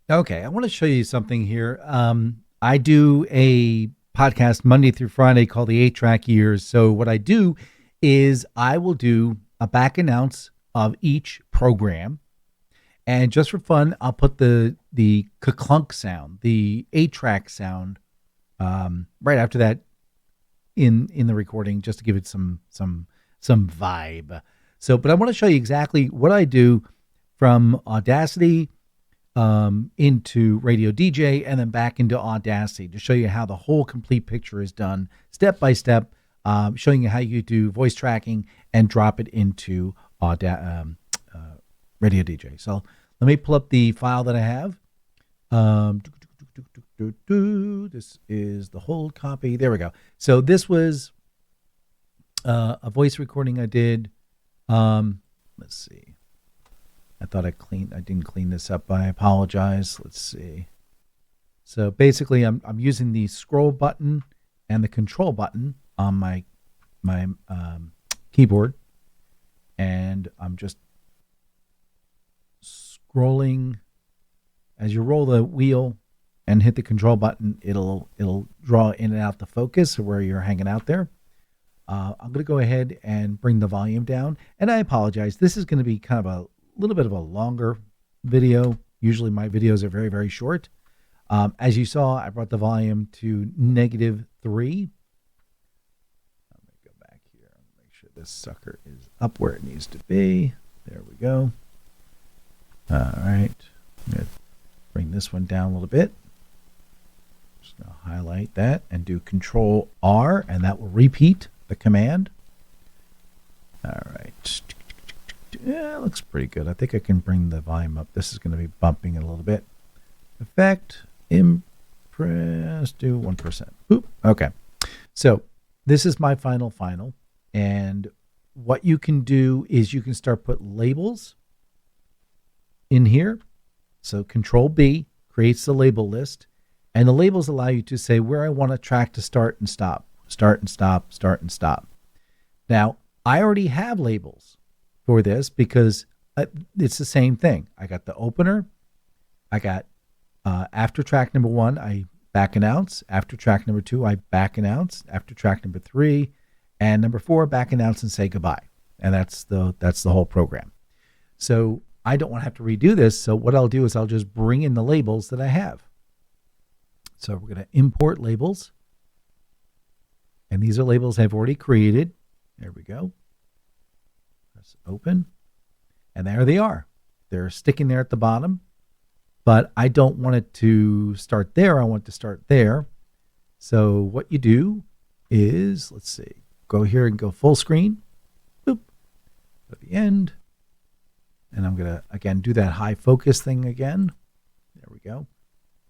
Okay, I want to show you something here. I do a podcast Monday through Friday called the 8-Track Years. So what I do is I will do a back announce of each program, and just for fun, I'll put the clunk sound, the 8-track sound, right after that in the recording, just to give it some vibe. So, but I want to show you exactly what I do from Audacity into RadioDJ and then back into Audacity to show you how the whole complete picture is done step by step, showing you how you do voice tracking and drop it into RadioDJ. So let me pull up the file that I have. This is the whole copy. There we go. So this was a voice recording I did. Let's see. I thought I didn't clean this up. I apologize. Let's see. So basically, I'm using the scroll button and the control button on my keyboard, and I'm just scrolling. As you roll the wheel and hit the control button, it'll draw in and out the focus where you're hanging out there. I'm going to go ahead and bring the volume down, and I apologize. This is going to be kind of a little bit of a longer video. Usually my videos are very, very short. As you saw, I brought the volume to -3. Let me go back here and make sure this sucker is up where it needs to be. There we go. All right. I'm going to bring this one down a little bit. Just going to highlight that and do Control R, and that will repeat the command. All right. Yeah, it looks pretty good. I think I can bring the volume up. This is going to be bumping it a little bit. Effect, impress, do 1%. Oop. Okay. So this is my final. And what you can do is you can start put labels in here. So Control B creates the label list. And the labels allow you to say where I want a track to start and stop. Start and stop, start and stop. Now, I already have labels for this because it's the same thing. I got the opener. I got after track number 1, I back announce. After track number 2, I back announce. After track number 3 and number 4, back announce and say goodbye. And that's the whole program. So I don't want to have to redo this. So what I'll do is I'll just bring in the labels that I have. So we're going to import labels. And these are labels I've already created. There we go. Press open. And there they are. They're sticking there at the bottom. But I don't want it to start there. I want it to start there. So what you do is, let's see, go here and go full screen. Boop. At the end. And I'm going to, again, do that high focus thing again. There we go.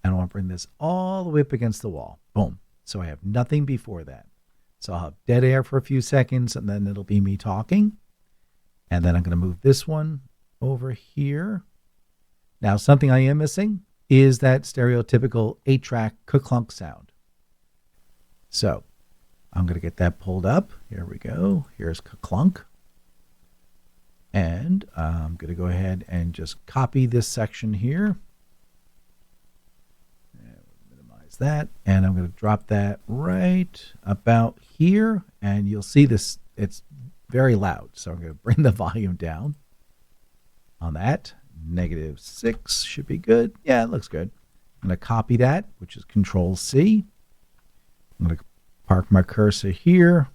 And I want to bring this all the way up against the wall. Boom. So I have nothing before that. So I'll have dead air for a few seconds, and then it'll be me talking. And then I'm going to move this one over here. Now, something I am missing is that stereotypical 8-track clunk sound. So I'm going to get that pulled up. Here we go. Here's clunk. And I'm going to go ahead and just copy this section here. That, and I'm going to drop that right about here, and you'll see this, it's very loud, so I'm going to bring the volume down on that. -6 should be good. Yeah, it looks good. I'm going to copy that, which is Control C. I'm going to park my cursor here.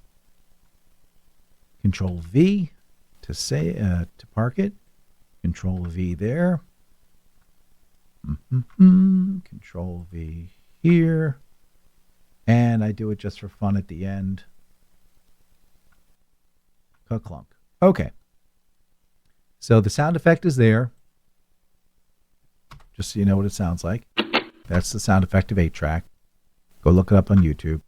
Control V to say to park it. Control V there. Control V here, and I do it just for fun at the end. Clunk. Okay. So the sound effect is there. Just so you know what it sounds like. That's the sound effect of 8-track. Go look it up on YouTube.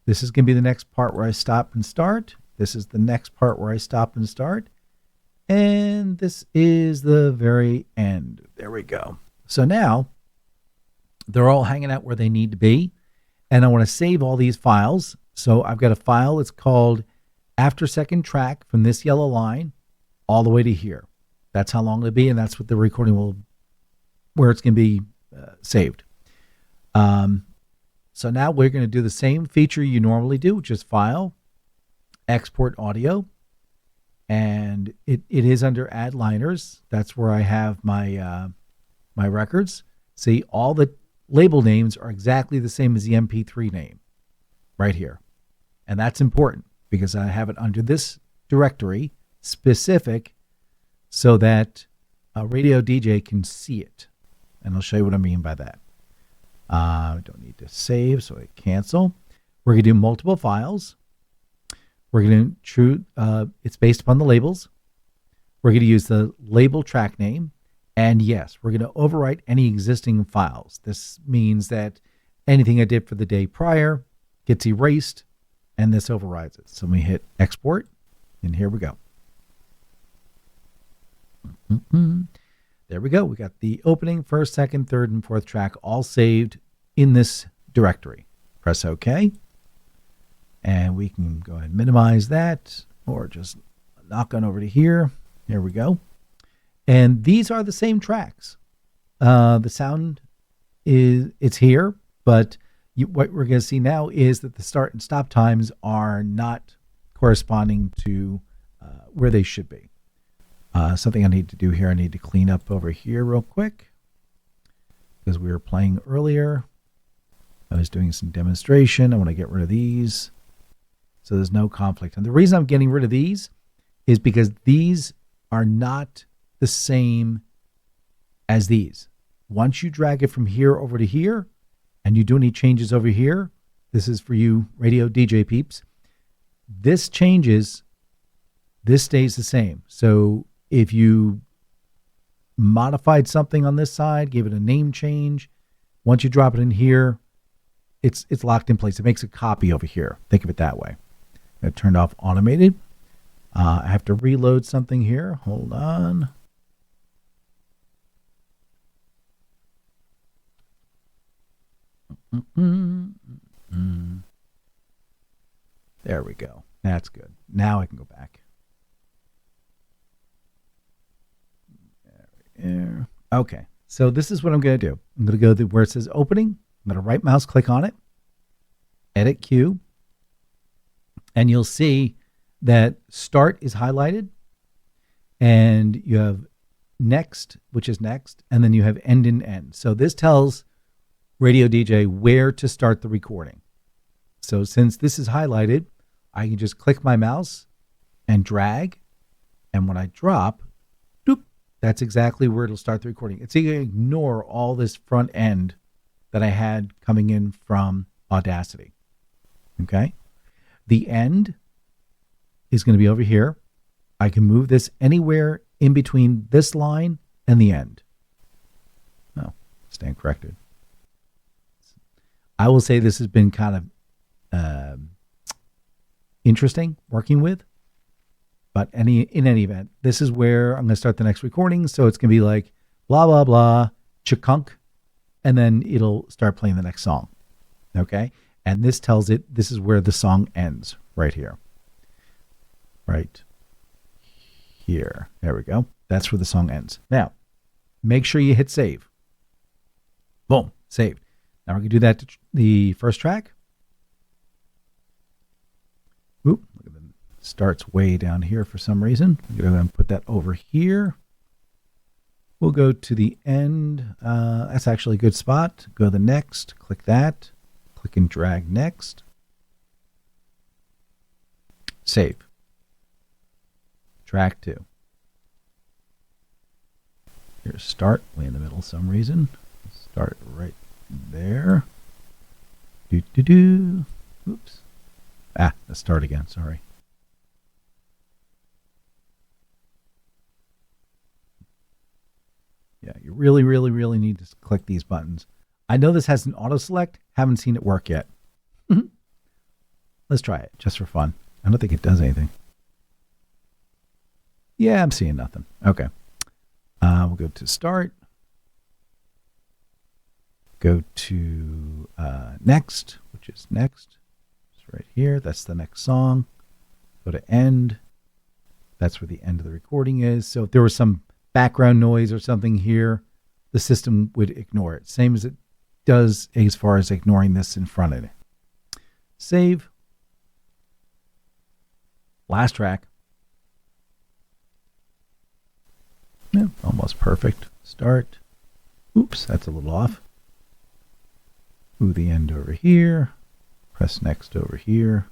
This is going to be the next part where I stop and start. This is the next part where I stop and start. And this is the very end. There we go. So now they're all hanging out where they need to be. And I want to save all these files. So I've got a file that's called after second track from this yellow line all the way to here. That's how long it'll be, and that's what the recording will where it's going to be saved. So now we're going to do the same feature you normally do, which is File, Export Audio, and it is under Add Liners. That's where I have my my records. See, all the label names are exactly the same as the MP3 name right here. And that's important because I have it under this directory specific so that RadioDJ can see it. And I'll show you what I mean by that. I don't need to save, so I cancel. We're going to do multiple files. We're going to it's based upon the labels. We're going to use the label track name. And yes, we're going to overwrite any existing files. This means that anything I did for the day prior gets erased, and this overrides it. So we hit export, and here we go. There we go. We got the opening, first, second, third, and fourth track all saved in this directory. Press OK. And we can go ahead and minimize that, or just knock on over to here. Here we go. And these are the same tracks. The sound it's here, but what we're going to see now is that the start and stop times are not corresponding to where they should be. Something I need to do here, I need to clean up over here real quick because we were playing earlier. I was doing some demonstration. I want to get rid of these so there's no conflict. And the reason I'm getting rid of these is because these are not the same as these. Once you drag it from here over to here and you do any changes over here, this is for you radio DJ peeps, this changes, this stays the same. So if you modified something on this side, gave it a name change, once you drop it in here, it's locked in place. It makes a copy over here. Think of it that way. I turned off automated. I have to reload something here. Hold on. There we go. That's good. Now I can go back. There. Okay. So this is what I'm going to do. I'm going to go to where it says opening. I'm going to right mouse click on it. Edit queue. And you'll see that start is highlighted. And you have next, which is next. And then you have end and end. So this tells RadioDJ where to start the recording. So since this is highlighted, I can just click my mouse and drag. And when I drop, doop, that's exactly where it'll start the recording. It's going to ignore all this front end that I had coming in from Audacity. Okay? The end is going to be over here. I can move this anywhere in between this line and the end. Oh, stand corrected. I will say this has been kind of interesting working with, but in any event, this is where I'm going to start the next recording. So it's going to be like blah, blah, blah, chakunk, and then it'll start playing the next song. Okay. And this tells it this is where the song ends right here. Right here. There we go. That's where the song ends. Now, make sure you hit save. Boom, saved. Now we're going to do that to the first track. Oop, look at them. Starts way down here for some reason. I'm going to go and put that over here. We'll go to the end. That's actually a good spot. Go to the next. Click that. Click and drag next. Save. Track 2. Here's start. Way in the middle for some reason. Start right there. Do. Oops. Let's start again. Sorry. Yeah, you really, really, really need to click these buttons. I know this has an auto select. Haven't seen it work yet. Let's try it just for fun. I don't think it does anything. Yeah, I'm seeing nothing. Okay. We'll go to start. Go to next, which is next. It's right here. That's the next song. Go to end. That's where the end of the recording is. So if there was some background noise or something here, the system would ignore it. Same as it does as far as ignoring this in front of it. Save. Last track. Yeah, almost perfect. Start. Oops, that's a little off. Move the end over here. Press next over here.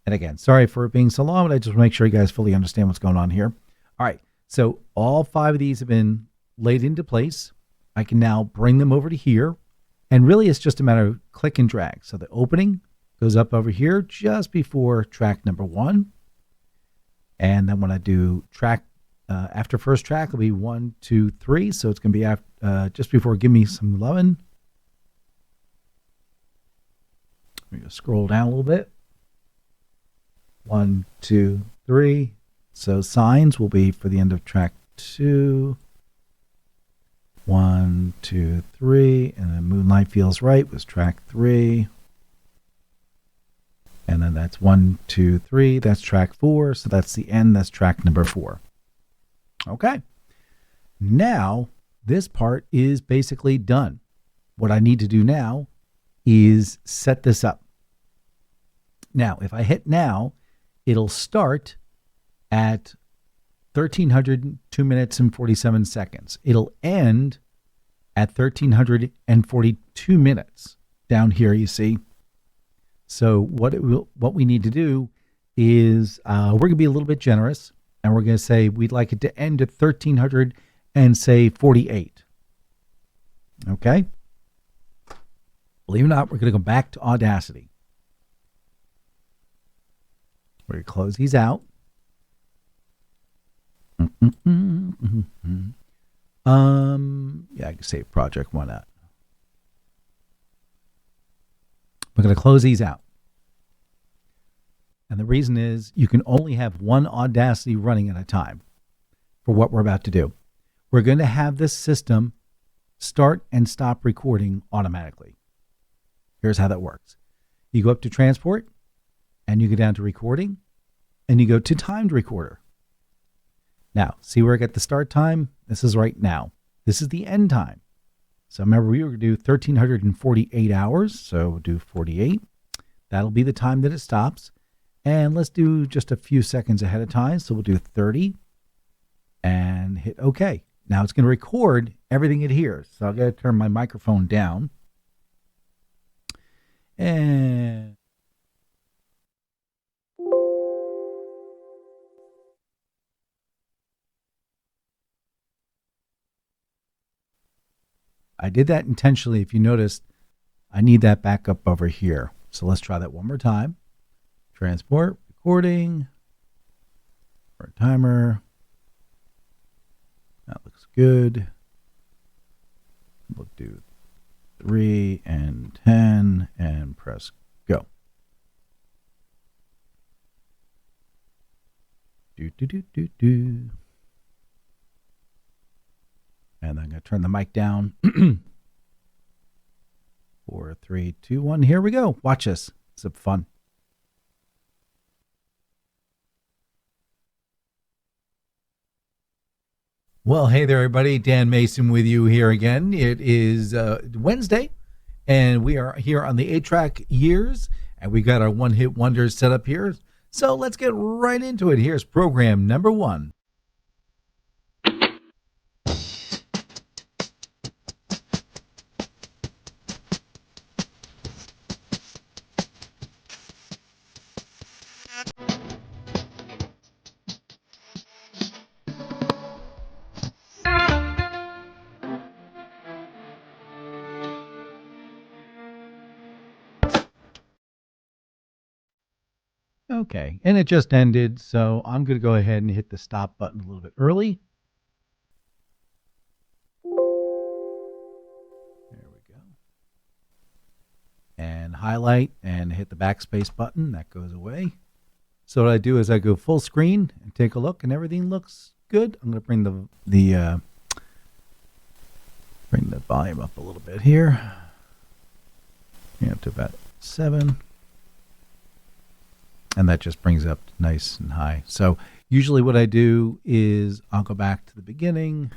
And again, sorry for it being so long, but I just want to make sure you guys fully understand what's going on here. All right, so all 5 of these have been laid into place. I can now bring them over to here. And really, it's just a matter of click and drag. So the opening goes up over here just before track number 1. And then when I do track, after first track, it'll be 1, 2, 3. So it's going to be after, just before Give Me Some Lovin'. We're going to scroll down a little bit. 1, 2, 3. So signs will be for the end of track 2. 1, 2, 3. And then Moonlight Feels Right was track 3. And then that's 1, 2, 3. That's track 4. So that's the end. That's track number 4. Okay. Now, this part is basically done. What I need to do now is set this up. Now, if I hit now, it'll start at 1,302 minutes and 47 seconds. It'll end at 1,342 minutes. Down here, you see. So what we need to do is we're going to be a little bit generous, and we're going to say we'd like it to end at 1,300 and say 48. Okay? Believe it or not, we're going to go back to Audacity. We're going to close these out. Yeah, I can save project 1 out. We're going to close these out. And the reason is you can only have one Audacity running at a time for what we're about to do. We're going to have this system start and stop recording automatically. Here's how that works. You go up to transport, and you go down to recording, and you go to timed recorder. Now, see where I get the start time? This is right now. This is the end time. So remember, we were going to do 1,348 hours, so we'll do 48. That'll be the time that it stops. And let's do just a few seconds ahead of time. So we'll do 30 and hit OK. Now it's going to record everything it hears. So I've got to turn my microphone down. And I did that intentionally. If you noticed, I need that back up over here. So let's try that one more time. Transport, recording, for timer. That looks good. We'll do 3 and 10 and press go. Do. And I'm going to turn the mic down. 4, 3, 2, 1. Here we go. Watch this. It's fun. Well, hey there, everybody. Dan Mason with you here again. It is Wednesday, and we are here on the 8-track years, and we got our one-hit wonders set up here. So let's get right into it. Here's program number 1. Okay, and it just ended, so I'm going to go ahead and hit the stop button a little bit early. There we go. And highlight and hit the backspace button. That goes away. So what I do is I go full screen and take a look, and everything looks good. I'm going to bring the volume up a little bit here. Yeah, up to about 7. And that just brings it up nice and high. So usually what I do is I'll go back to the beginning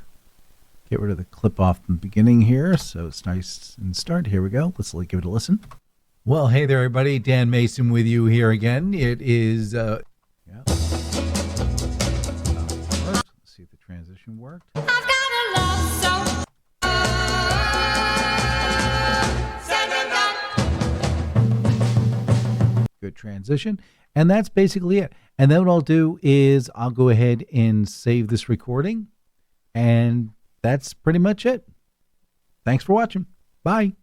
Get rid of the clip off the beginning here, so it's nice and start. Here we go. Let's give it a listen. Well, hey there, everybody. Dan Mason with you here again. It is, yeah. Let's see if the transition worked. I've got a love so good transition. And that's basically it. And then what I'll do is I'll go ahead and save this recording. And that's pretty much it. Thanks for watching. Bye.